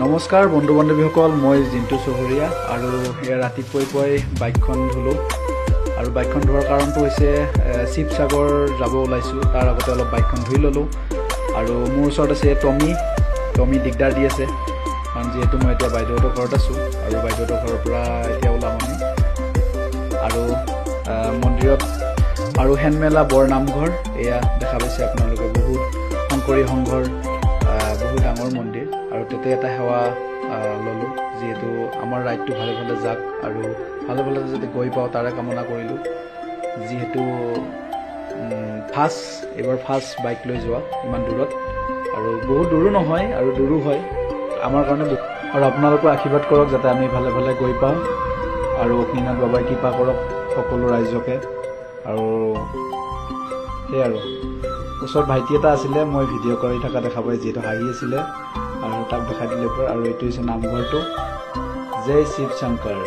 নমস্কাৰ বন্ধু বান্ধৱীসকল, মই জিন্তু চহৰীয়া আৰু এয়া ৰাতিপুৱাই বাইকখন ধুলোঁ আৰু বাইকখন ধোৱাৰ কাৰণটো হৈছে শিৱসাগৰ যাব ওলাইছোঁ। তাৰ আগতে অলপ বাইকখন ধুই ল'লোঁ আৰু মোৰ ওচৰত আছে টমি দিগদাৰ দি আছে, কাৰণ যিহেতু মই এতিয়া বাইদেউহঁতৰ ঘৰত আছোঁ আৰু বাইদেউহঁতৰ ঘৰৰ পৰা এতিয়া ওলাম আমি আৰু মন্দিৰত আৰু হেনমেলা বৰ নামঘৰ এয়া দেখা পাইছে আপোনালোকে, বহুত শংকৰী সংঘৰ বহুত ডাঙৰ মন্দিৰ আৰু তাতে এটা সেৱা ল'লোঁ, যিহেতু আমাৰ ৰাইডটো ভালে ভালে যাক আৰু ভালে ভালে যদি গৈ পাওঁ তাৰে কামনা কৰিলোঁ। যিহেতু এইবাৰ ফাৰ্ষ্ট বাইক লৈ যোৱা ইমান দূৰত, আৰু বহুত দূৰো নহয় আৰু দূৰো হয় আমাৰ কাৰণে, আৰু আপোনালোকে আশীৰ্বাদ কৰক যাতে আমি ভালে ভালে গৈ পাওঁ আৰু অগ্নিনাথ বাবাই কৃপা কৰক সকলো ৰাইজকে। আৰু সেয়াই আৰু ওচৰত ভাইটি এটা আছিলে, মই ভিডিঅ' কৰি থকা দেখা পাই, যিহেতু হাঁহি আছিলে আৰু তাক দেখাই দিলে। আৰু এইটো হৈছে নামঘৰটো, জয় শিৱ শংকৰ।